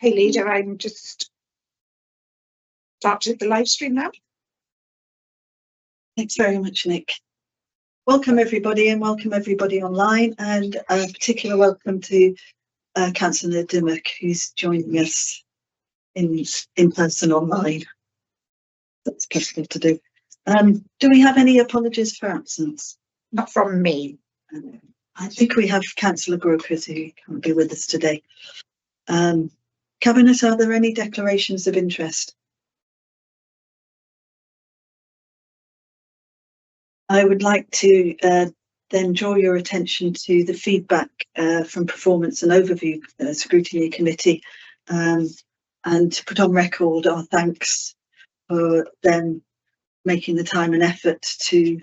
Hey, Leader, I'm just started the live stream now. Thanks very much, Nick. Welcome everybody, and welcome everybody online, and a particular welcome to Councillor Dimmock, who's joining us in person online. That's possible to do. Do we have any apologies for absence? Not from me. I think we have Councillor Gropers who can't be with us today. Cabinet, are there any declarations of interest? I would like to then draw your attention to the feedback from Performance and Overview Scrutiny Committee, and to put on record our thanks for them making the time and effort to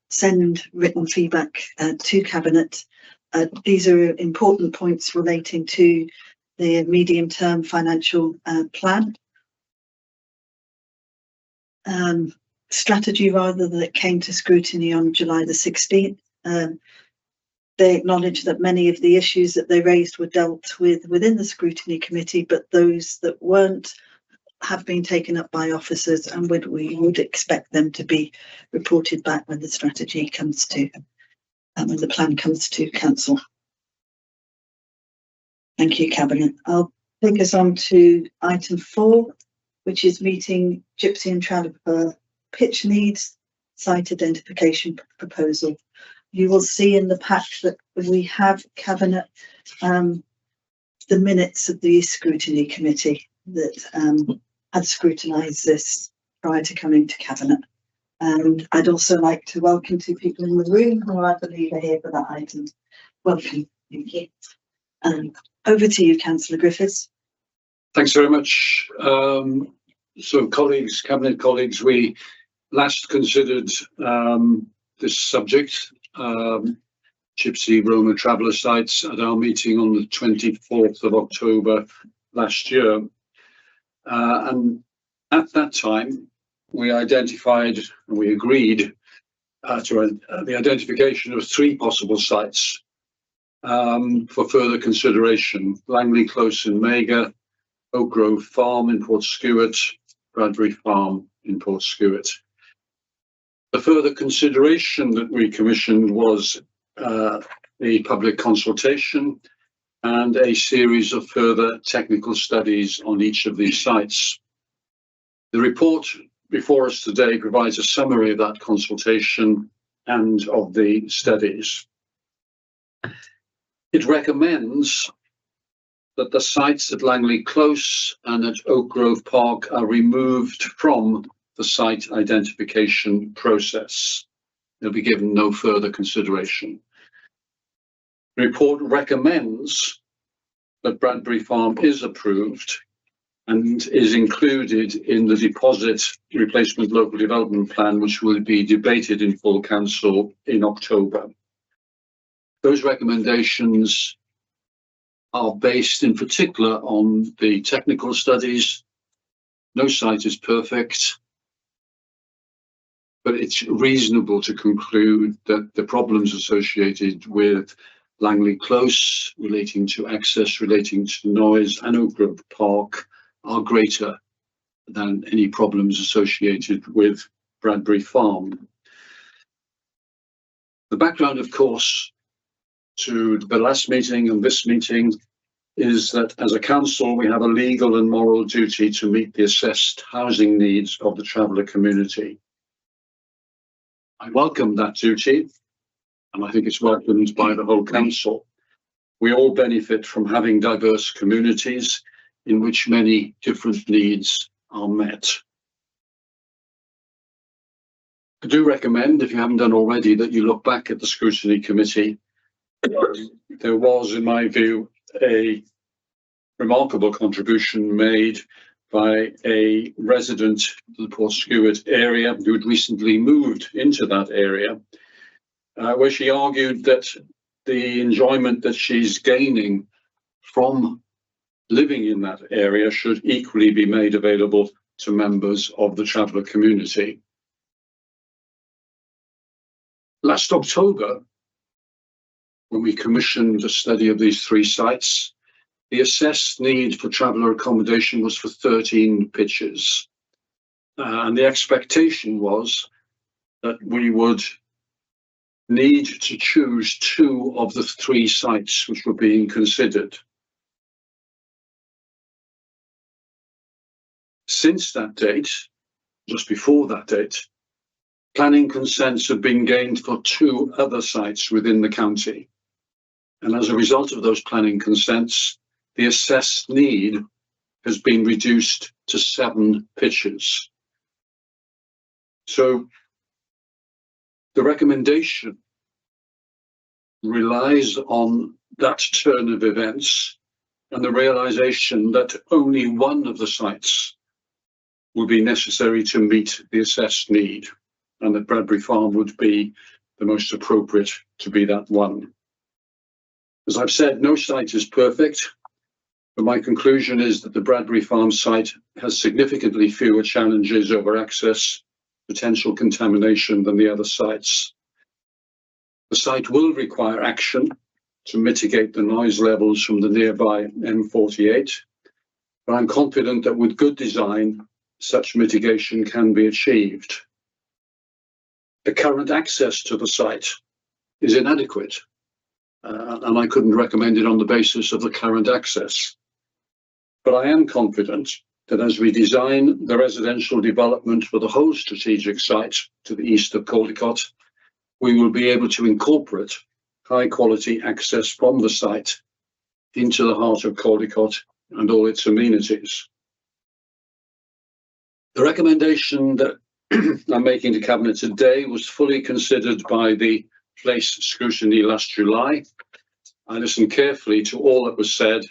send written feedback to Cabinet. These are important points relating to the medium-term financial plan. Strategy rather, that came to scrutiny on July the 16th. They acknowledge that many of the issues that they raised were dealt with within the scrutiny committee, but those that weren't have been taken up by officers, and we would expect them to be reported back when the strategy comes to, when the plan comes to council. Thank you, Cabinet. I'll take us on to item 4, which is meeting Gypsy and Trallipper pitch needs site identification proposal. You will see in the pack that we have, Cabinet, the minutes of the scrutiny committee that had scrutinised this prior to coming to Cabinet. And I'd also like to welcome 2 people in the room who I believe are here for that item. Welcome. Thank you. Over to you, Councillor Griffiths. Thanks very much. So colleagues, Cabinet colleagues, we last considered this subject, Gypsy Roma traveller sites, at our meeting on the 24th of October last year. And at that time, we identified and we agreed to the identification of 3 possible sites for further consideration: Langley Close in Mega, Oak Grove Farm in Portskewett, Bradbury Farm in Portskewett. The further consideration that we commissioned was the public consultation and a series of further technical studies on each of these sites. The report before us today provides a summary of that consultation and of the studies. It recommends that the sites at Langley Close and at Oak Grove Park are removed from the site identification process. They'll be given no further consideration. The report recommends that Bradbury Farm is approved and is included in the deposit replacement local development plan, which will be debated in full council in October. Those recommendations are based in particular on the technical studies. No site is perfect, but it's reasonable to conclude that the problems associated with Langley Close, relating to access, relating to noise, and Oak Grove Park are greater than any problems associated with Bradbury Farm. The background, of course, to the last meeting and this meeting is that as a council we have a legal and moral duty to meet the assessed housing needs of the traveller community. I welcome that duty, and I think it's welcomed by the whole council. We all benefit from having diverse communities in which many different needs are met. I do recommend, if you haven't done already, that you look back at the scrutiny committee. There was, in my view, a remarkable contribution made by a resident of the Portskewett area who had recently moved into that area, where she argued that the enjoyment that she's gaining from living in that area should equally be made available to members of the traveller community. Last October, when we commissioned a study of these 3 sites, the assessed need for traveller accommodation was for 13 pitches. And the expectation was that we would need to choose 2 of the 3 sites which were being considered. Since that date, just before that date, planning consents have been gained for 2 other sites within the county. And as a result of those planning consents, the assessed need has been reduced to 7 pitches. So the recommendation relies on that turn of events and the realization that only one of the sites will be necessary to meet the assessed need, and that Bradbury Farm would be the most appropriate to be that one. As I've said, no site is perfect, but my conclusion is that the Bradbury Farm site has significantly fewer challenges over access, potential contamination than the other sites. The site will require action to mitigate the noise levels from the nearby M48, but I'm confident that with good design, such mitigation can be achieved. The current access to the site is inadequate, and I couldn't recommend it on the basis of the current access. But I am confident that as we design the residential development for the whole strategic site to the east of Caldicot, we will be able to incorporate high quality access from the site into the heart of Caldicot and all its amenities. The recommendation that I'm making to Cabinet today was fully considered by the Place Scrutiny last July. I listened carefully to all that was said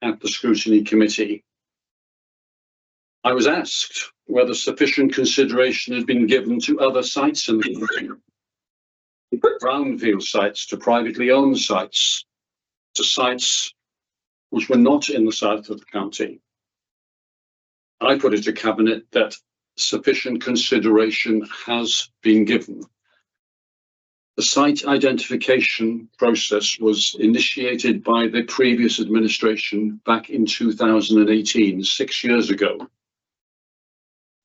at the Scrutiny Committee. I was asked whether sufficient consideration had been given to other sites in the country, brownfield sites to privately owned sites, to sites which were not in the south of the county. I put it to Cabinet that sufficient consideration has been given. The site identification process was initiated by the previous administration back in 2018, 6 years ago.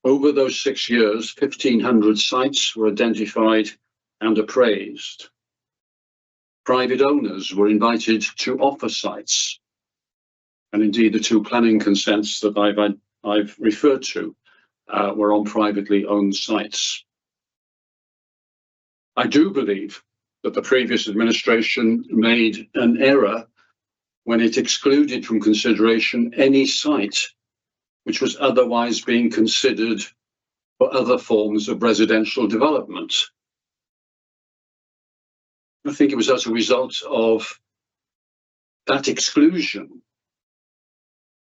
Over those 6 years, 1,500 sites were identified and appraised. Private owners were invited to offer sites. And indeed, the 2 planning consents that I've referred to were on privately owned sites. I do believe that the previous administration made an error when it excluded from consideration any site which was otherwise being considered for other forms of residential development. I think it was as a result of that exclusion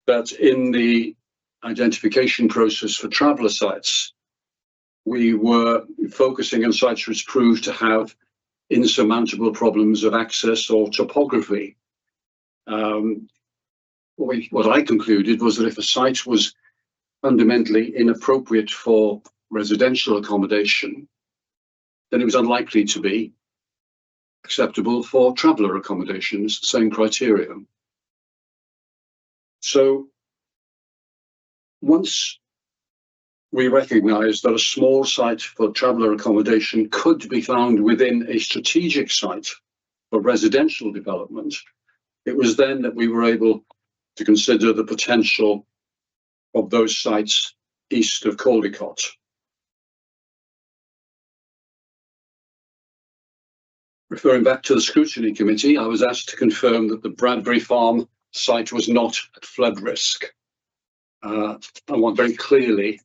that in the identification process for traveller sites, we were focusing on sites which proved to have insurmountable problems of access or topography. What I concluded was that if a site was fundamentally inappropriate for residential accommodation, then it was unlikely to be acceptable for traveller accommodation. It's the same criteria. So once we recognised that a small site for traveller accommodation could be found within a strategic site for residential development, it was then that we were able to consider the potential of those sites east of Caldicot. Referring back to the Scrutiny Committee, I was asked to confirm that the Bradbury Farm site was not at flood risk. I want very clearly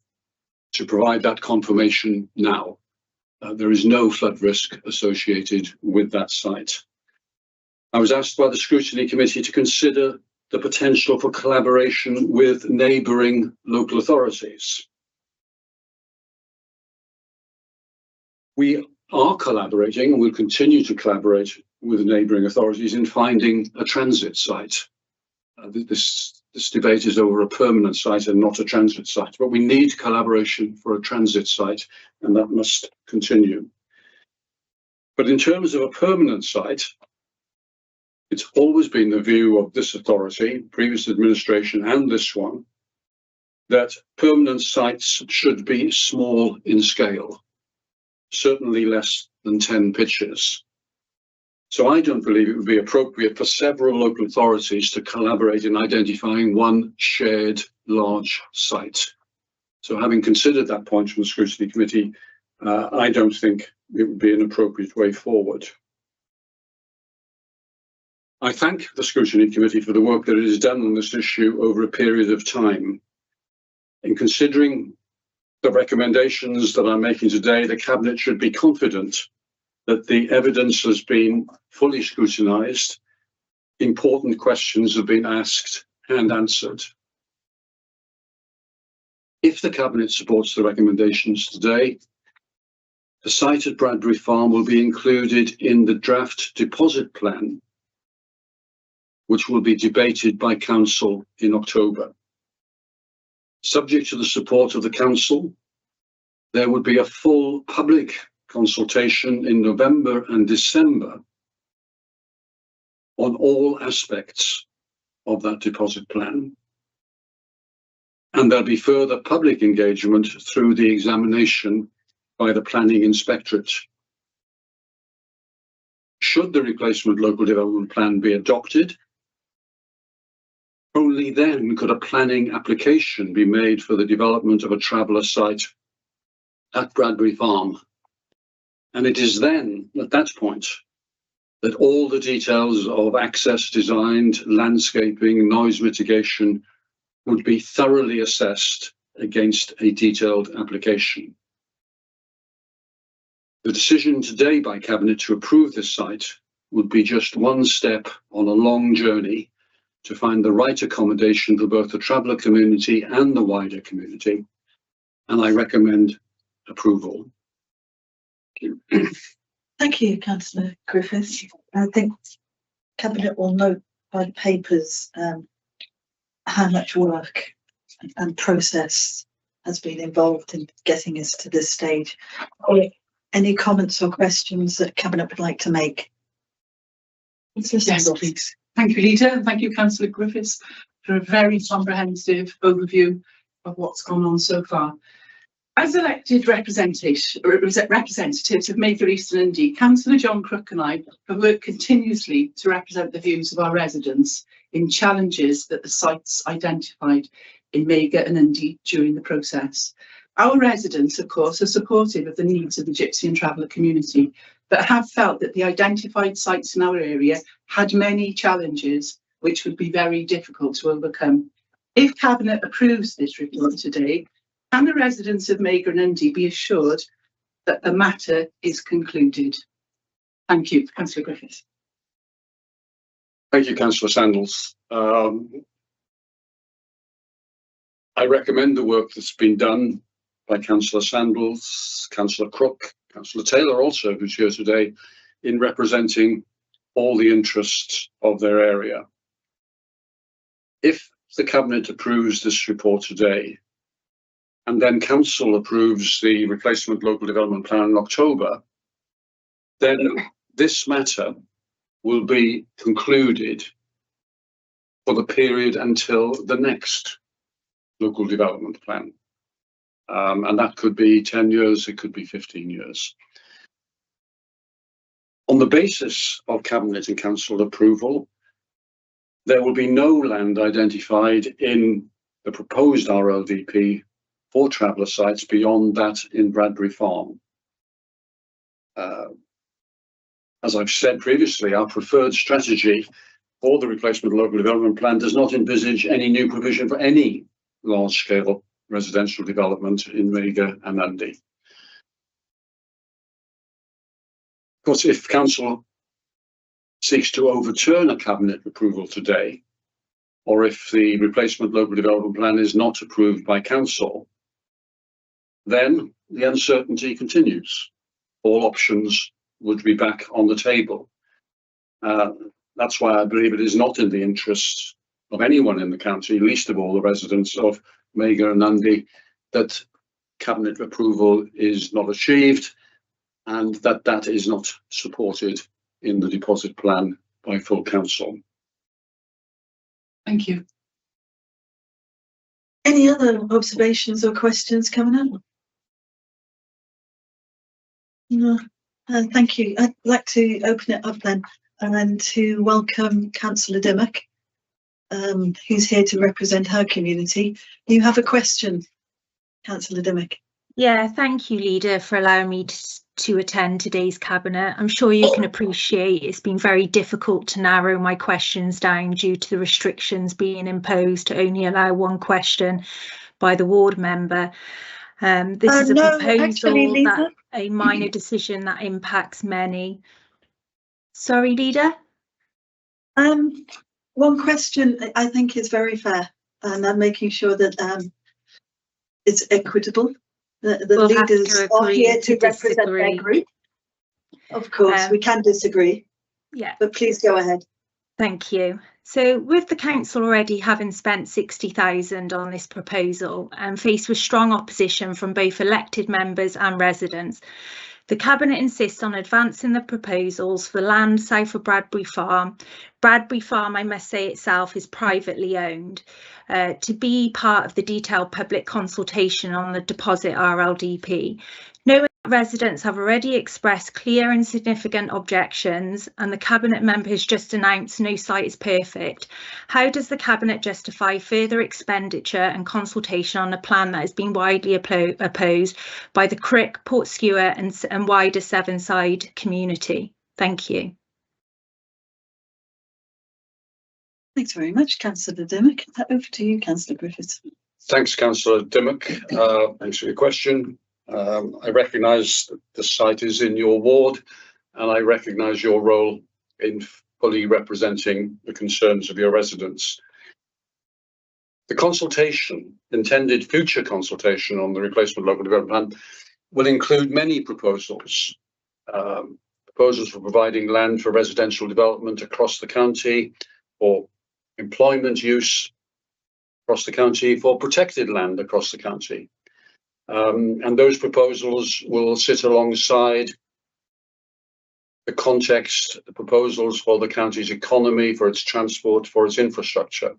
to provide that confirmation now. There is no flood risk associated with that site. I was asked by the Scrutiny Committee to consider the potential for collaboration with neighbouring local authorities. We are collaborating and will continue to collaborate with neighbouring authorities in finding a transit site. This debate is over a permanent site and not a transit site, but we need collaboration for a transit site, and that must continue. But in terms of a permanent site, It's always been the view of this authority, previous administration and this one, that permanent sites should be small in scale, certainly less than 10 pitches. So I don't believe it would be appropriate for several local authorities to collaborate in identifying one shared large site. So having considered that point from the Scrutiny Committee, I don't think it would be an appropriate way forward. I thank the Scrutiny Committee for the work that it has done on this issue over a period of time. In considering the recommendations that I'm making today, the Cabinet should be confident that the evidence has been fully scrutinised, important questions have been asked and answered. If the Cabinet supports the recommendations today, the site at Bradbury Farm will be included in the draft deposit plan, which will be debated by Council in October. Subject to the support of the Council, there would be a full public consultation in November and December on all aspects of that deposit plan. And there'll be further public engagement through the examination by the Planning Inspectorate. Should the replacement local development plan be adopted, only then could a planning application be made for the development of a traveller site at Bradbury Farm. And it is then, at that point, that all the details of access design, landscaping, noise mitigation would be thoroughly assessed against a detailed application. The decision today by Cabinet to approve this site would be just one step on a long journey to find the right accommodation for both the traveller community and the wider community, and I recommend approval. Thank you, Councillor Griffiths. I think Cabinet will note by the papers how much work and process has been involved in getting us to this stage. Any comments or questions that Cabinet would like to make? Yes, please. Thank you, Lita, and thank you, Councillor Griffiths, for a very comprehensive overview of what's gone on so far. As elected representatives of Magor East and Undie, Councillor John Crook and I have worked continuously to represent the views of our residents in challenges that the sites identified in Magor and Undie during the process. Our residents, of course, are supportive of the needs of the Gypsy and Traveller community, but have felt that the identified sites in our area had many challenges which would be very difficult to overcome. If Cabinet approves this report today, can the residents of Magor and Undie be assured that the matter is concluded? Thank you, Councillor Griffiths. Thank you, Councillor Sandals. I recommend the work that's been done by Councillor Sandals, Councillor Crook, Councillor Taylor also, who's here today, in representing all the interests of their area. If the Cabinet approves this report today, and then Council approves the replacement local development plan in October, then this matter will be concluded for the period until the next local development plan. And that could be 10 years, it could be 15 years. On the basis of Cabinet and Council approval, there will be no land identified in the proposed RLDP for traveller sites beyond that in Bradbury Farm. As I've said previously, our preferred strategy for the replacement local development plan does not envisage any new provision for any large-scale residential development in Magor and Undie. Of course, if Council seeks to overturn a Cabinet approval today, or if the replacement local development plan is not approved by Council, then the uncertainty continues. All options would be back on the table. That's why I believe it is not in the interest of anyone in the county, least of all the residents of Magor and Undie, that Cabinet approval is not achieved and that is not supported in the deposit plan by full council. Thank you. Any other observations or questions coming up? No. Thank you. I'd like to open it up then and to welcome Councillor Dimmock, who's here to represent her community. You have a question, Councillor Dimmock. Yeah, thank you, Leader, for allowing me to attend today's Cabinet. I'm sure you can appreciate it's been very difficult to narrow my questions down due to the restrictions being imposed to only allow one question by the ward member. This is a proposal that a minor decision that impacts many. Sorry, Leader? One question I think is very fair, and I'm making sure that it's equitable. The We'll leaders are here to represent disagree. their group. Of course, we can disagree. Yeah. But please go ahead. Thank you. So with the council already having spent 60,000 on this proposal and faced with strong opposition from both elected members and residents, the Cabinet insists on advancing the proposals for land south of Bradbury Farm. Bradbury Farm, I must say itself, is privately owned, to be part of the detailed public consultation on the deposit RLDP. Knowing that residents have already expressed clear and significant objections and the Cabinet member has just announced no site is perfect, how does the Cabinet justify further expenditure and consultation on a plan that has been widely opposed by the Crick, Portskewer and wider Sevenside community? Thank you. Thanks very much, Councillor Dimmock. Over to you, Councillor Griffiths. Thanks, Councillor Dimmock. Thanks for your question. I recognise that the site is in your ward, and I recognise your role in fully representing the concerns of your residents. The consultation, intended future consultation on the replacement local development plan, will include many proposals. Proposals for providing land for residential development across the county, for employment use across the county, for protected land across the county. And those proposals will sit alongside the context, the proposals for the county's economy, for its transport, for its infrastructure.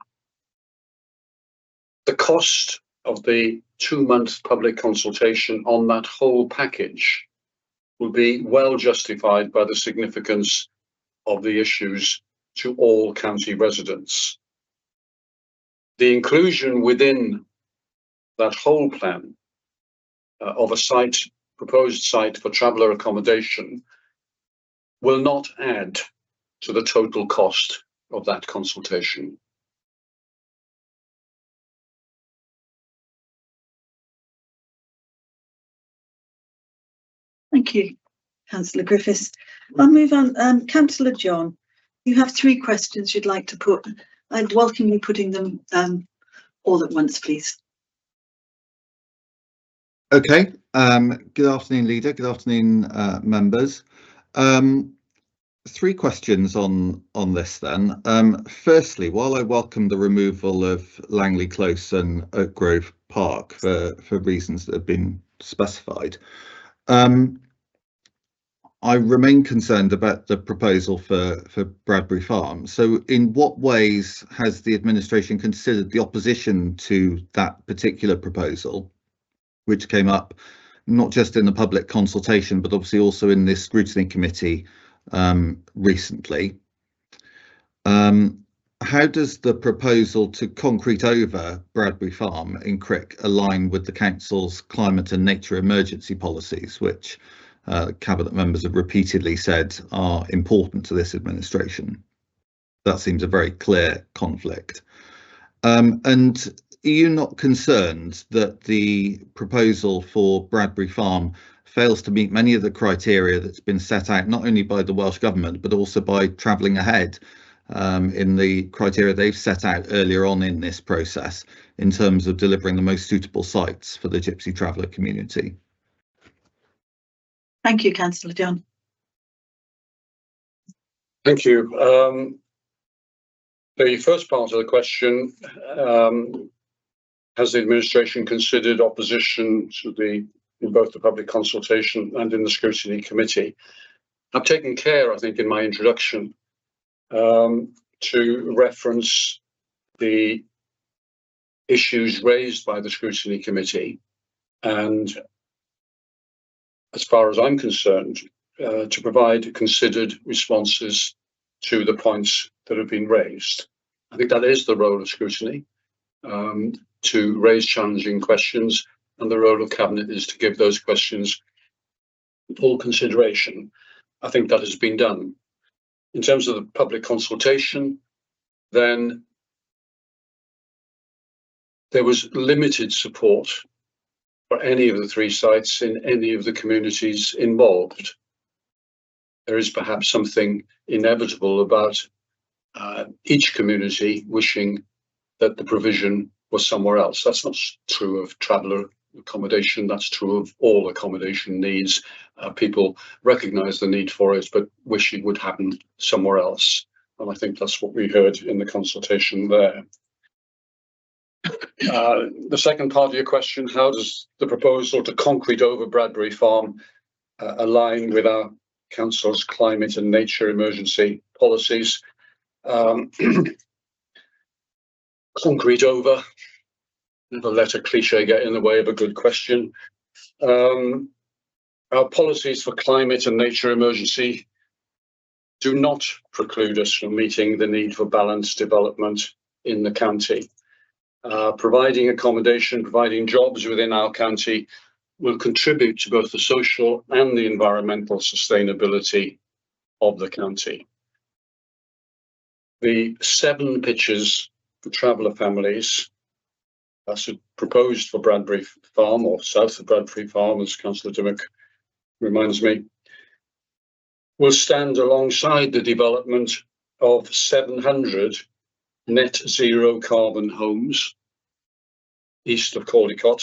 The cost of the 2-month public consultation on that whole package will be well justified by the significance of the issues to all county residents. The inclusion within that whole plan of a proposed site for traveller accommodation will not add to the total cost of that consultation. Thank you, Councillor Griffiths. I'll move on. Councillor John, you have 3 questions you'd like to put. I'd welcome you putting them all at once, please. Okay. Good afternoon, Leader. Good afternoon, members. 3 questions on this then. Firstly, while I welcome the removal of Langley Close and Oak Grove Park for reasons that have been specified, I remain concerned about the proposal for Bradbury Farm. So in what ways has the administration considered the opposition to that particular proposal, which came up not just in the public consultation, but obviously also in this scrutiny committee recently? How does the proposal to concrete over Bradbury Farm in Crick align with the council's climate and nature emergency policies, which Cabinet members have repeatedly said are important to this administration? That seems a very clear conflict. And are you not concerned that the proposal for Bradbury Farm fails to meet many of the criteria that's been set out not only by the Welsh Government, but also by Travelling Ahead in the criteria they've set out earlier on in this process in terms of delivering the most suitable sites for the Gypsy traveller community? Thank you, Councillor John. Thank you. The first part of the question, has the administration considered opposition to in both the public consultation and in the scrutiny committee? I've taken care, I think, in my introduction to reference the issues raised by the scrutiny committee, and as far as I'm concerned, to provide considered responses to the points that have been raised. I think that is the role of scrutiny, to raise challenging questions, and the role of Cabinet is to give those questions full consideration. I think that has been done. In terms of the public consultation, then there was limited support for any of the three sites in any of the communities involved. There is perhaps something inevitable about each community wishing that the provision was somewhere else. That's not true of traveller accommodation, that's true of all accommodation needs. People recognise the need for it, but wish it would happen somewhere else. And I think that's what we heard in the consultation there. The second part of your question, how does the proposal to concrete over Bradbury Farm align with our council's climate and nature emergency policies? Concrete over, never let a cliche get in the way of a good question. Our policies for climate and nature emergency do not preclude us from meeting the need for balanced development in the county. Providing accommodation, providing jobs within our county will contribute to both the social and the environmental sustainability of the county. The 7 pitches for traveller families, that's proposed for Bradbury Farm, or south of Bradbury Farm, as Councillor Dimmock reminds me, will stand alongside the development of 700 net zero carbon homes east of Caldicott,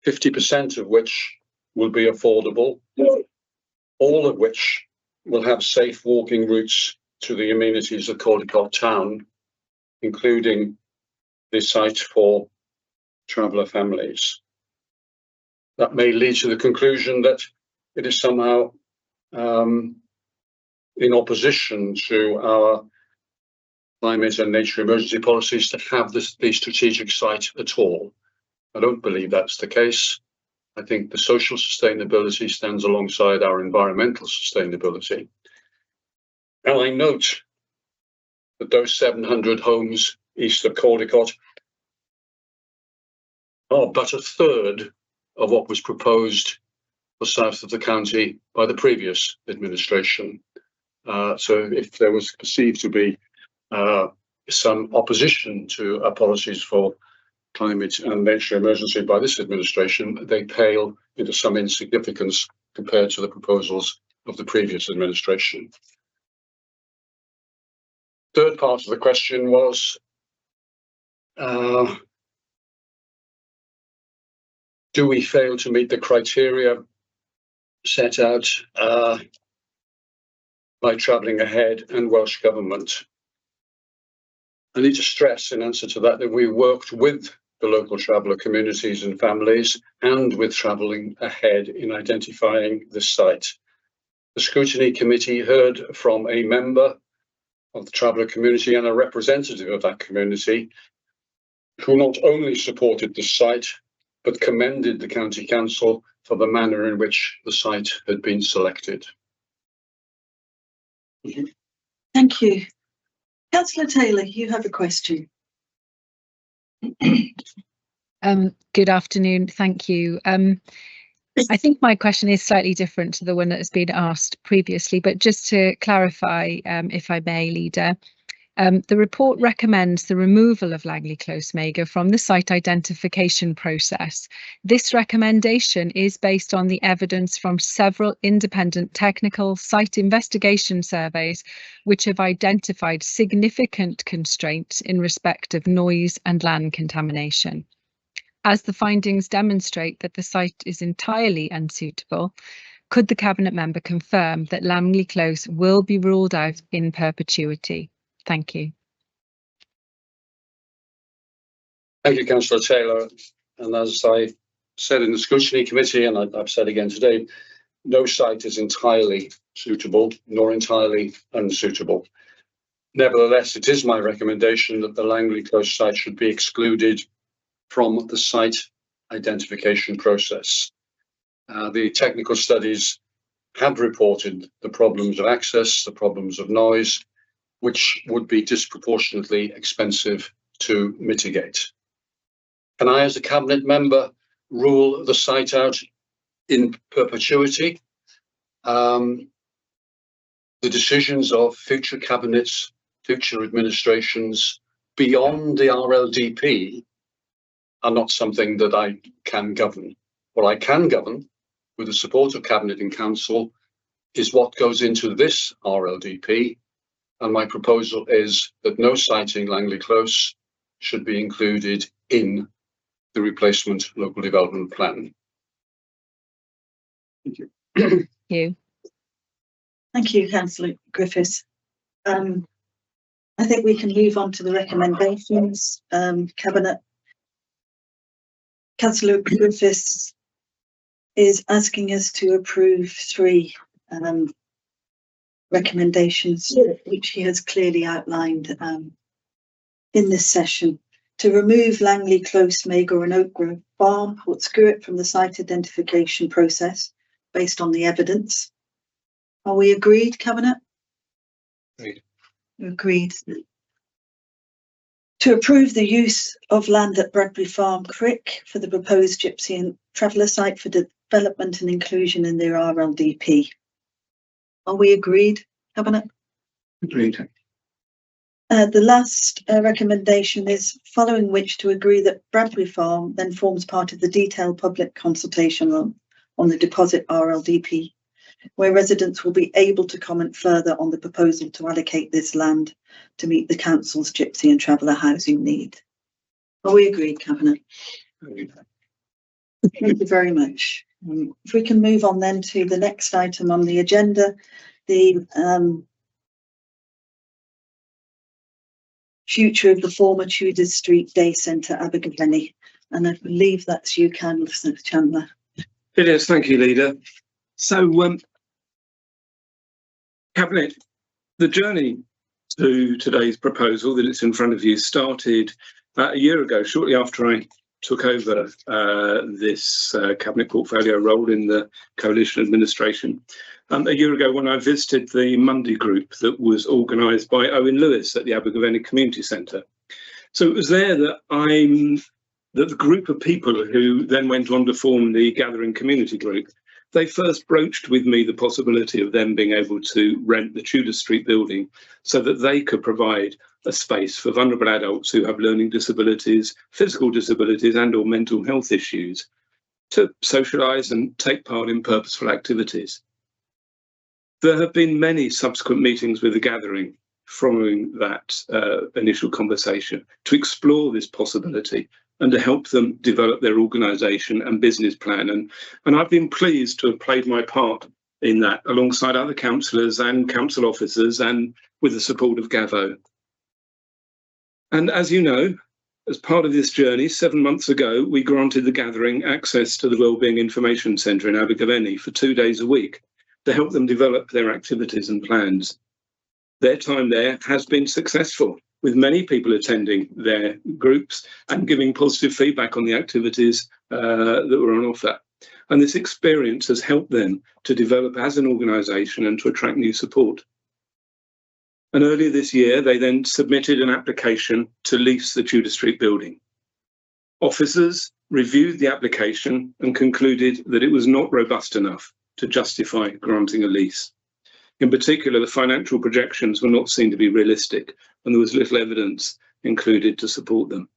50% of which will be affordable, all of which will have safe walking routes to the amenities of Caldicott town, including the site for traveller families. That may lead to the conclusion that it is somehow in opposition to our climate and nature emergency policies to have the strategic site at all. I don't believe that's the case. I think the social sustainability stands alongside our environmental sustainability. And I note that those 700 homes east of Caldicott are but a third of what was proposed for south of the county by the previous administration. So if there was perceived to be some opposition to our policies for climate and nature emergency by this administration, they pale into some insignificance compared to the proposals of the previous administration. Third part of the question was, do we fail to meet the criteria set out by Travelling Ahead and Welsh Government? I need to stress in answer to that we worked with the local traveller communities and families and with Travelling Ahead in identifying this site. The scrutiny committee heard from a member of the traveller community and a representative of that community who not only supported the site but commended the County Council for the manner in which the site had been selected. Thank you. Councillor Taylor, you have a question. Good afternoon, thank you. I think my question is slightly different to the one that has been asked previously, but just to clarify, if I may, Leader, the report recommends the removal of Langley Close Mega from the site identification process. This recommendation is based on the evidence from several independent technical site investigation surveys, which have identified significant constraints in respect of noise and land contamination. As the findings demonstrate that the site is entirely unsuitable, could the Cabinet member confirm that Langley Close will be ruled out in perpetuity? Thank you. Thank you, Councillor Taylor. And as I said in the scrutiny committee, and I've said again today, no site is entirely suitable nor entirely unsuitable. Nevertheless, it is my recommendation that the Langley Close site should be excluded from the site identification process. The technical studies have reported the problems of access, the problems of noise, which would be disproportionately expensive to mitigate. Can I, as a Cabinet member, rule the site out in perpetuity? The decisions of future cabinets, future administrations beyond the RLDP are not something that I can govern. What I can govern, with the support of Cabinet and Council, is what goes into this RLDP, and my proposal is that no site in Langley Close should be included in the replacement local development plan. Thank you. Thank you. Thank you, Councillor Griffiths. I think we can move on to the recommendations. Cabinet. Councillor Griffiths is asking us to approve 3 recommendations, which he has clearly outlined in this session. To remove Langley Close, Magor and Oak Grove Farm, withdraw it from the site identification process based on the evidence. Are we agreed, Cabinet? Agreed. Agreed. To approve the use of land at Bradbury Farm Crick for the proposed Gypsy and Traveller site for development and inclusion in their RLDP. Are we agreed, Cabinet? Agreed. The last recommendation is following which to agree that Bradbury Farm then forms part of the detailed public consultation on the deposit RLDP, where residents will be able to comment further on the proposal to allocate this land to meet the council's Gypsy and Traveller housing need. Are we agreed, Cabinet? Agreed. Thank you very much. If we can move on then to the next item on the agenda, the future of the former Tudor Street Day Centre, Abergavenny. And I believe that's you, Councillor Chandler. It is, thank you, Leader. So, Cabinet, the journey to today's proposal that it's in front of you started a year ago, shortly after I took over this Cabinet portfolio role in the coalition administration. A year ago when I visited the Monday group that was organised by Owen Lewis at the Abergavenny Community Centre. So it was there that the group of people who then went on to form the Gathering Community Group, they first broached with me the possibility of them being able to rent the Tudor Street building so that they could provide a space for vulnerable adults who have learning disabilities, physical disabilities and or mental health issues to socialise and take part in purposeful activities. There have been many subsequent meetings with the Gathering following that initial conversation to explore this possibility and to help them develop their organisation and business plan. And I've been pleased to have played my part in that alongside other councillors and council officers and with the support of Gavo. And as you know, as part of this journey, 7 months ago, we granted the Gathering access to the Wellbeing Information Centre in Abergavenny for 2 days a week to help them develop their activities and plans. Their time there has been successful, with many people attending their groups and giving positive feedback on the activities that were on offer. And this experience has helped them to develop as an organisation and to attract new support. And earlier this year, they then submitted an application to lease the Tudor Street building. Officers reviewed the application and concluded that it was not robust enough to justify granting a lease. In particular, the financial projections were not seen to be realistic, and there was little evidence included to support them.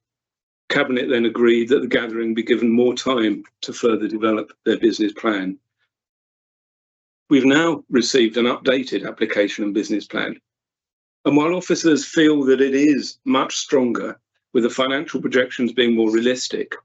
Cabinet then agreed that the Gathering be given more time to further develop their business plan. We've now received an updated application and business plan. And while officers feel that it is much stronger, with the financial projections being more realistic,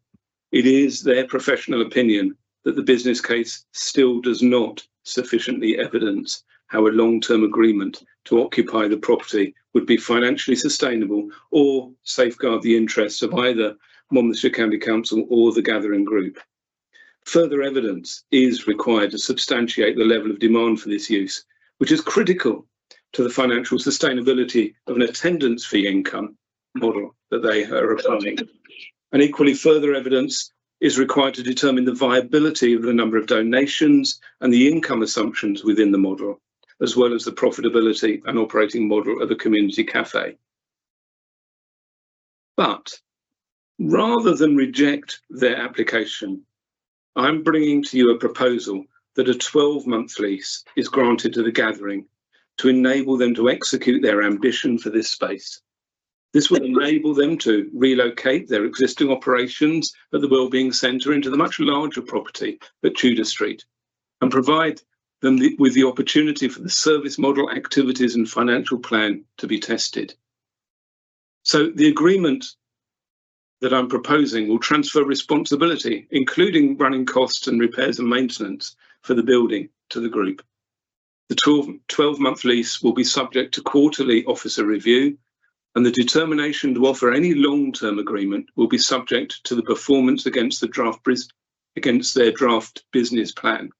it is their professional opinion that the business case still does not sufficiently evidence how a long-term agreement to occupy the property would be financially sustainable or safeguard the interests of either Monmouthshire County Council or the Gathering Group. Further evidence is required to substantiate the level of demand for this use, which is critical to the financial sustainability of an attendance fee income model that they are applying. And equally, further evidence is required to determine the viability of the number of donations and the income assumptions within the model, as well as the profitability and operating model of a community cafe. But rather than reject their application, I'm bringing to you a proposal that a 12-month lease is granted to the gathering to enable them to execute their ambition for this space. This will enable them to relocate their existing operations at the Wellbeing Centre into the much larger property at Tudor Street and provide them with the opportunity for the service model, activities and financial plan to be tested. So the agreement that I'm proposing will transfer responsibility, including running costs and repairs and maintenance for the building, to the group. The 12-month lease will be subject to quarterly officer review, and the determination to offer any long-term agreement will be subject to the performance against their draft business plan.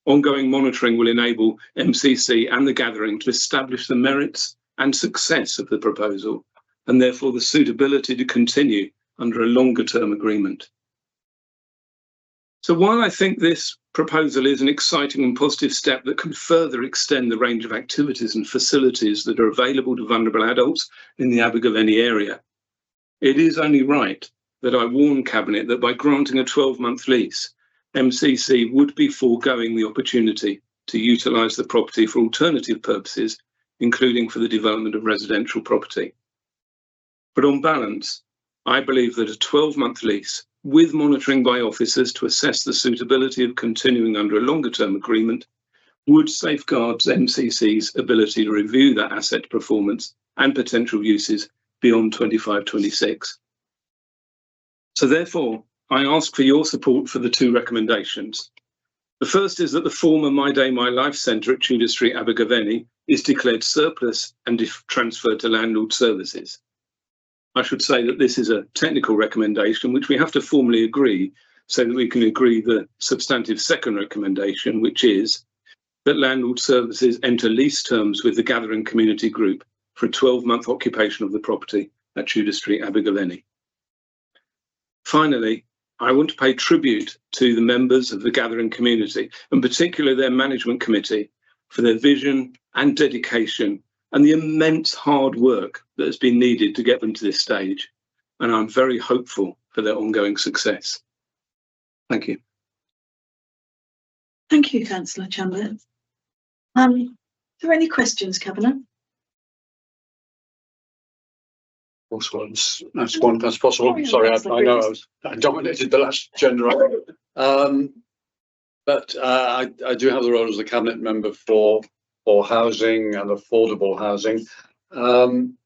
Ongoing monitoring will enable MCC and the gathering to establish the merits and success of the proposal, and therefore the suitability to continue under a longer-term agreement. So while I think this proposal is an exciting and positive step that can further extend the range of activities and facilities that are available to vulnerable adults in the Abergavenny area, it is only right that I warn Cabinet that by granting a 12-month lease, MCC would be foregoing the opportunity to utilise the property for alternative purposes, including for the development of residential property. But on balance, I believe that a 12-month lease with monitoring by officers to assess the suitability of continuing under a longer-term agreement would safeguard MCC's ability to review that asset performance and potential uses beyond 25-26. So therefore, I ask for your support for the two recommendations. The first is that the former My Day My Life Centre at Tudor Street, Abergavenny is declared surplus and transferred to landlord services. I should say that this is a technical recommendation which we have to formally agree so that we can agree the substantive second recommendation, which is that landlord services enter lease terms with the Gathering Community Group for a 12-month occupation of the property at Tudor Street, Abergavenny. Finally, I want to pay tribute to the members of the Gathering community, and particularly their management committee, for their vision and dedication and the immense hard work that has been needed to get them to this stage. And I'm very hopeful for their ongoing success. Thank you. Thank you, Councillor Chamberlain. Are there any questions, Cabinet? That's one as possible. Sorry, I know I dominated the last agenda item. But I do have the role as the Cabinet member for housing and affordable housing. And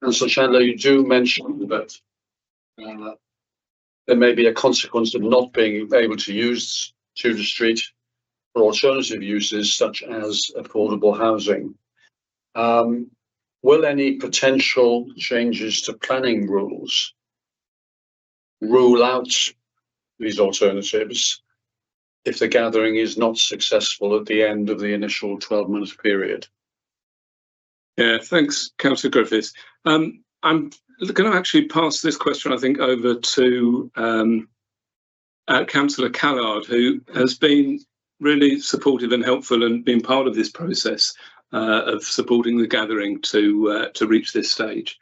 Councillor Chandler, you do mention that there may be a consequence of not being able to use Tudor Street for alternative uses such as affordable housing. Will any potential changes to planning rules rule out these alternatives if the gathering is not successful at the end of the initial 12-month period? Yeah, thanks, Councillor Griffiths. I'm going to actually pass this question, I think, over to Councillor Callard, who has been really supportive and helpful and been part of this process of supporting the gathering to reach this stage.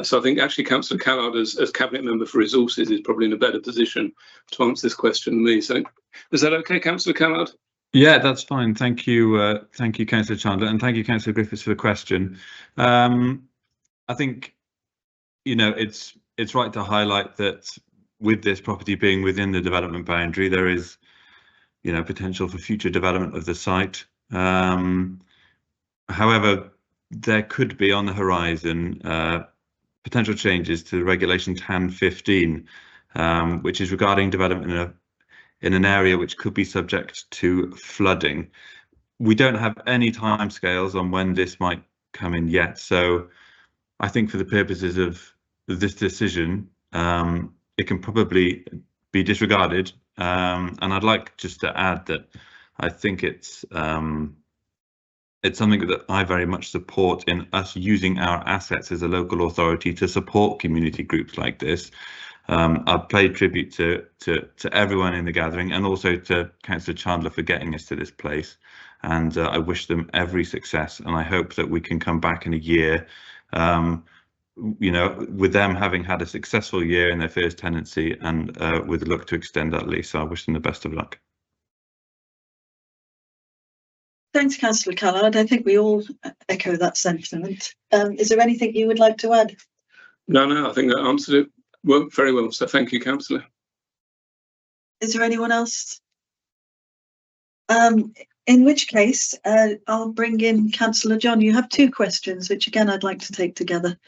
So I think actually Councillor Callard, as Cabinet Member for Resources, is probably in a better position to answer this question than me. So is that okay, Councillor Callard? Yeah, that's fine. Thank you, Councillor Chandler, and thank you, Councillor Griffiths, for the question. I think, you know, it's right to highlight that with this property being within the development boundary, there is, you know, potential for future development of the site. However, there could be on the horizon potential changes to Regulation TAN 15, which is regarding development in an area which could be subject to flooding. We don't have any timescales on when this might come in yet, so I think for the purposes of this decision, it can probably be disregarded. And I'd like just to add that I think it's it's something that I very much support in us using our assets as a local authority to support community groups like this. I've paid tribute to everyone in the gathering, and also to Councillor Chandler for getting us to this place. And I wish them every success, and I hope that we can come back in a year, you know, with them having had a successful year in their first tenancy, and with a look to extend that lease. So I wish them the best of luck. Thanks, Councillor Callard. I think we all echo that sentiment. Is there anything you would like to add? No, I think that answered it very well. So thank you, Councillor. Is there anyone else? In which case, I'll bring in Councillor John. You have two questions, which again, I'd like to take together.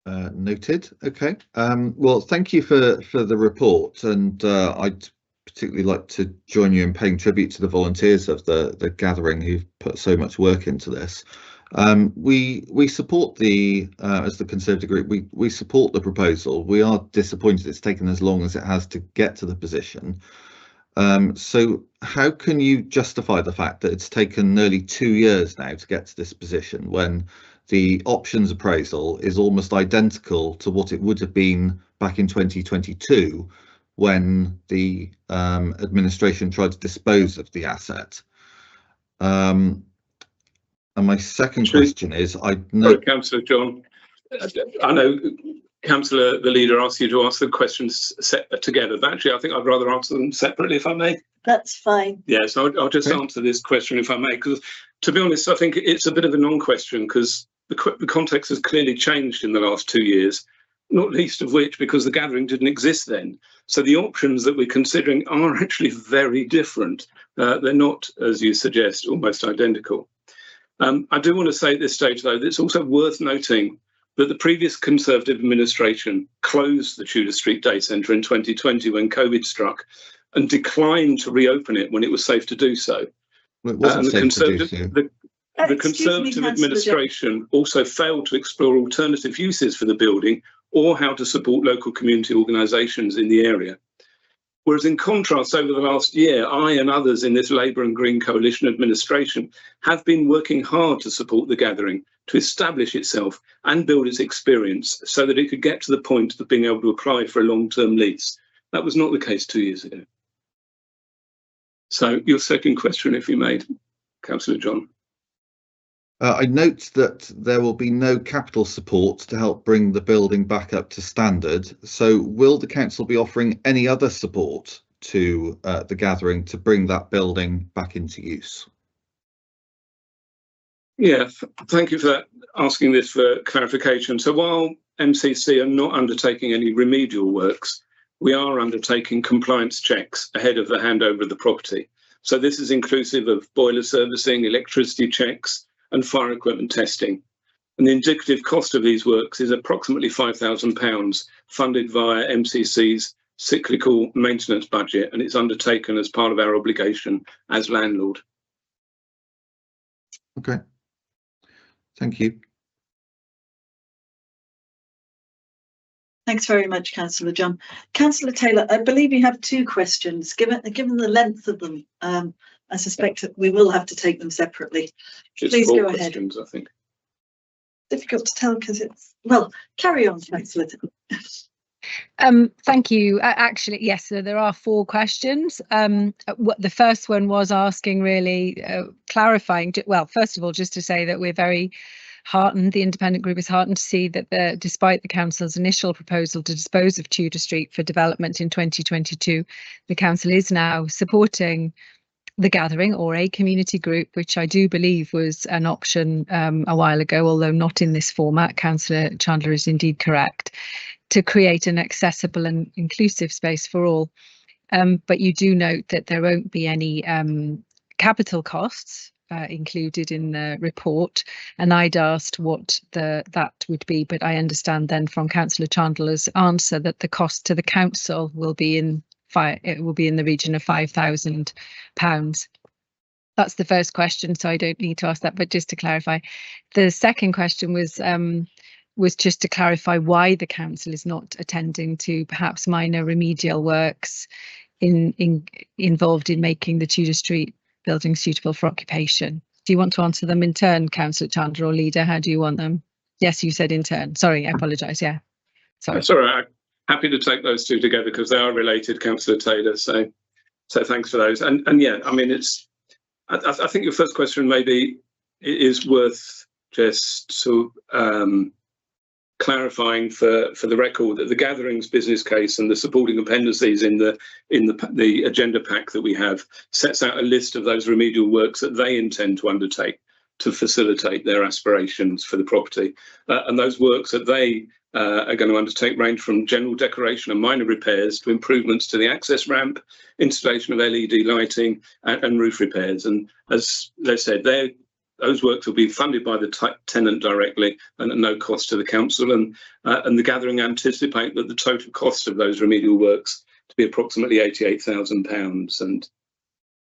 Noted. Okay. Well, thank you for the report, and I'd particularly like to join you in paying tribute to the volunteers of the gathering who've put so much work into this. We support the as the Conservative group, we support the proposal. We are disappointed it's taken as long as it has to get to the position. So how can you justify the fact that it's taken nearly 2 years now to get to this position, when the options appraisal is almost identical to what it would have been back in 2022 when the administration tried to dispose of the asset? And my second question is, Councillor John, I know Councillor, the leader, asked you to ask the questions together, but actually I think I'd rather answer them separately, if I may. That's fine. Yeah, so I'll just answer this question, if I may, because to be honest, I think it's a bit of a non-question, because the context has clearly changed in the last 2 years, not least of which because the gathering didn't exist then. So the options that we're considering are actually very different. They're not, as you suggest, almost identical. I do want to say at this stage, though, that it's also worth noting that the previous Conservative administration closed the Tudor Street Day Centre in 2020 when COVID struck, and declined to reopen it when it was safe to do so. It wasn't safe to do so. The Conservative administration also failed to explore alternative uses for the building or how to support local community organisations in the area. Whereas in contrast, over the last year, I and others in this Labour and Green coalition administration have been working hard to support the gathering, to establish itself and build its experience so that it could get to the point of being able to apply for a long-term lease. That was not the case 2 years ago. So your second question, if you may, Councillor John. I note that there will be no capital support to help bring the building back up to standard. So will the council be offering any other support to the gathering to bring that building back into use? Yeah, thank you for that, asking this for clarification. So while MCC are not undertaking any remedial works, we are undertaking compliance checks ahead of the handover of the property. So this is inclusive of boiler servicing, electricity checks, and fire equipment testing. And the indicative cost of these works is approximately £5,000, funded via MCC's cyclical maintenance budget, and it's undertaken as part of our obligation as landlord. Okay, thank you. Thanks very much, Councillor John. Councillor Taylor, I believe you have two questions. Given the length of them, I suspect that we will have to take them separately. Please go ahead. I think. Difficult to tell because it's, well, carry on, Councillor. Thank you. Actually, yes, so there are 4 questions. What the first one was asking, really clarifying, well, first of all, just to say that we're very heartened, the independent group is heartened to see that despite the council's initial proposal to dispose of Tudor Street for development in 2022, the council is now supporting the gathering, or a community group, which I do believe was an option a while ago, although not in this format. Councillor Chandler is indeed correct, to create an accessible and inclusive space for all. But you do note that there won't be any capital costs included in the report, and I'd asked what that would be, but I understand then from Councillor Chandler's answer that the cost to the council will be in the region of £5,000. That's the first question, so I don't need to ask that, but just to clarify. The second question was just to clarify why the council is not attending to perhaps minor remedial works involved in making the Tudor Street buildings suitable for occupation. Do you want to answer them in turn, Councillor Chandler or Leader? How do you want them? Yes, you said in turn. Sorry, I apologise. Yeah, sorry. That's all right. Happy to take those two together because they are related, Councillor Taylor. So thanks for those. And yeah, I mean, I think your first question maybe is worth just sort of clarifying for the record that the gatherings business case and the supporting appendices in the agenda pack that we have sets out a list of those remedial works that they intend to undertake to facilitate their aspirations for the property. And those works that they are going to undertake range from general decoration and minor repairs to improvements to the access ramp, installation of LED lighting and roof repairs. And as they said, those works will be funded by the tenant directly and at no cost to the council. And the gathering anticipate that the total cost of those remedial works to be approximately £88,000. And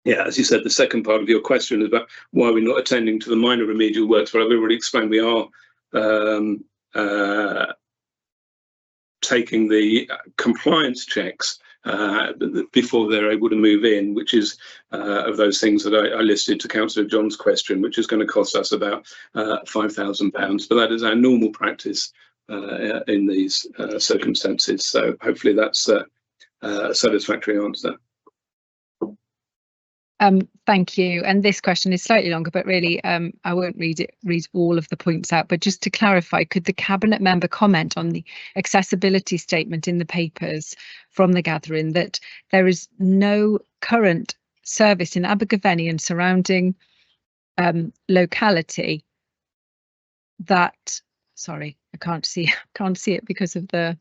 yeah, as you said, the second part of your question is about why we're not attending to the minor remedial works. Well, I've already explained we are taking the compliance checks before they're able to move in, which is of those things that I listed to Councillor John's question, which is going to cost us about £5,000. But that is our normal practice in these circumstances. So hopefully that's a satisfactory answer. Thank you. And this question is slightly longer, but really I won't read all of the points out. But just to clarify, could the Cabinet member comment on the accessibility statement in the papers from the gathering that there is no current service in Abergavenny and surrounding locality that, sorry, I can't see it because of the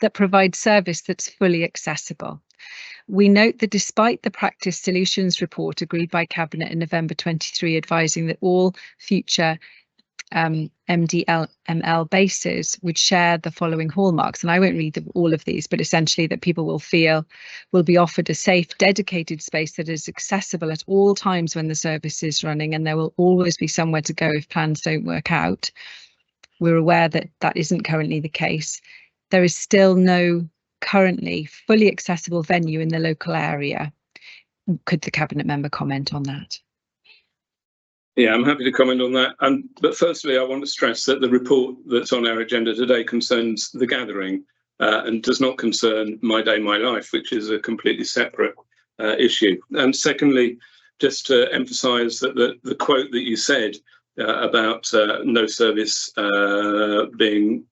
that provides service that's fully accessible. We note that despite the Practice Solutions report agreed by Cabinet in November 23 advising that all future MDL bases would share the following hallmarks, and I won't read all of these, but essentially that people will be offered a safe, dedicated space that is accessible at all times when the service is running, and there will always be somewhere to go if plans don't work out. We're aware that that isn't currently the case. There is still no currently fully accessible venue in the local area. Could the Cabinet member comment on that? Yeah, I'm happy to comment on that. But firstly, I want to stress that the report that's on our agenda today concerns the gathering and does not concern My Day, My Life, which is a completely separate issue. And secondly, just to emphasise that the quote that you said about no service being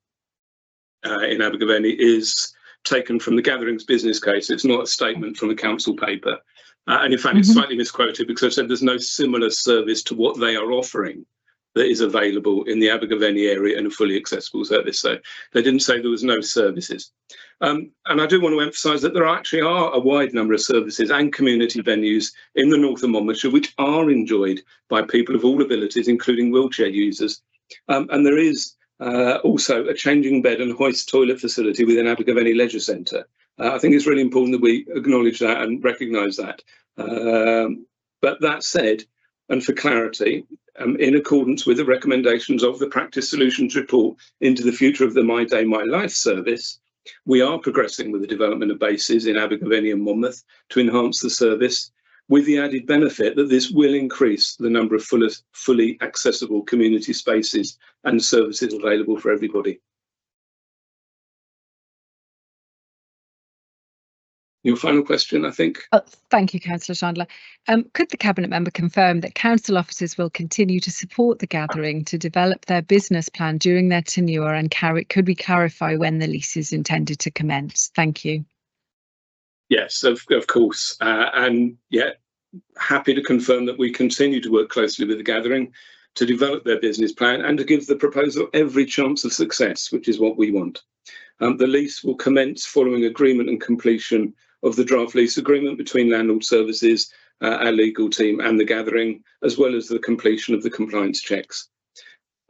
in Abergavenny is taken from the gatherings business case. It's not a statement from a council paper. And in fact, it's slightly misquoted because I said there's no similar service to what they are offering that is available in the Abergavenny area in a fully accessible service. So they didn't say there was no services. And I do want to emphasise that there actually are a wide number of services and community venues in the north of Monmouthshire which are enjoyed by people of all abilities, including wheelchair users. And there is also a changing bed and hoist toilet facility within Abergavenny Leisure Centre. I think it's really important that we acknowledge that and recognise that. But that said, and for clarity, in accordance with the recommendations of the Practice Solutions report into the future of the My Day, My Life service, we are progressing with the development of bases in Abergavenny and Monmouth to enhance the service, with the added benefit that this will increase the number of fully accessible community spaces and services available for everybody. Your final question, I think. Oh, thank you, Councillor Chandler. Could the Cabinet member confirm that council officers will continue to support the gathering to develop their business plan during their tenure, and could we clarify when the lease is intended to commence? Thank you. Yes, of course. And yeah, happy to confirm that we continue to work closely with the gathering to develop their business plan and to give the proposal every chance of success, which is what we want. The lease will commence following agreement and completion of the draft lease agreement between Landlord Services, our legal team and the gathering, as well as the completion of the compliance checks.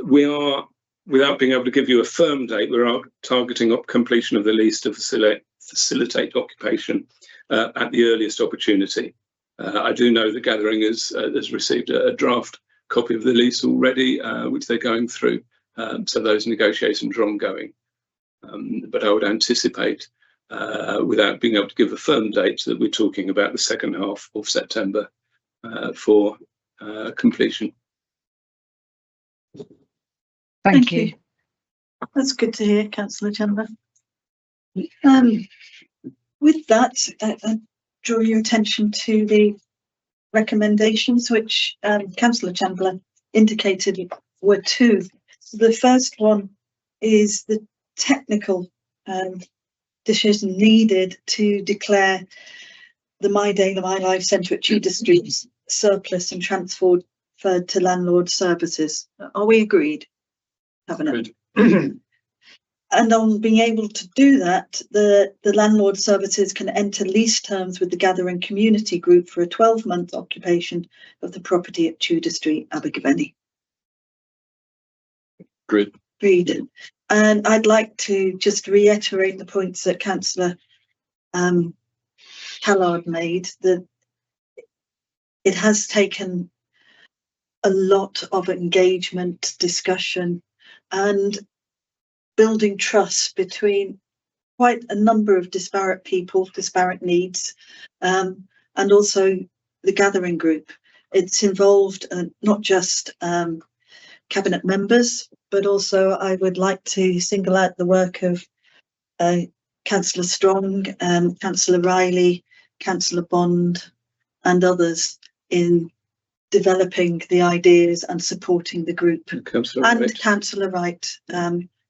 We are, without being able to give you a firm date, we are targeting up completion of the lease to facilitate occupation at the earliest opportunity. I do know the gathering has received a draft copy of the lease already, which they're going through. So those negotiations are ongoing. But I would anticipate, without being able to give a firm date, that we're talking about the second half of September for completion. Thank you. That's good to hear, Councillor Chandler. With that, I draw your attention to the recommendations which Councillor Chandler indicated were two. The first one is the technical decision needed to declare the My Day, My Life Centre at Tudor Street surplus and transferred to landlord services. Are we agreed? Cabinet? And on being able to do that, the landlord services can enter lease terms with the Gathering Community Group for a 12-month occupation of the property at Tudor Street, Abergavenny. Great. Agreed. And I'd like to just reiterate the points that Councillor Callard made, that it has taken a lot of engagement, discussion, and building trust between quite a number of disparate people, disparate needs, and also the Gathering Group. It's involved not just Cabinet members, but also I would like to single out the work of Councillor Strong, Councillor Riley, Councillor Bond and others in developing the ideas and supporting the group. Councillor Wright,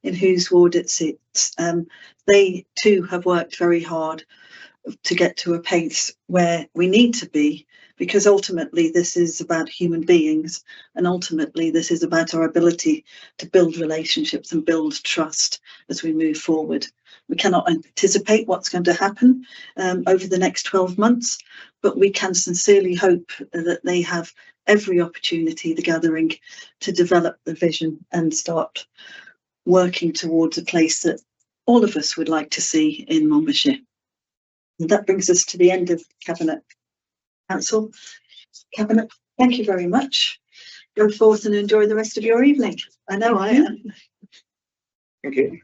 in whose ward it sits. They too have worked very hard to get to a pace where we need to be, because ultimately this is about human beings, and ultimately this is about our ability to build relationships and build trust as we move forward. We cannot anticipate what's going to happen over the next 12 months, but we can sincerely hope that they have every opportunity, the Gathering, to develop the vision and start working towards a place that all of us would like to see in Monmouthshire. And that brings us to the end of Cabinet Council. Cabinet, thank you very much. Go forth and enjoy the rest of your evening. I know I am. Thank you.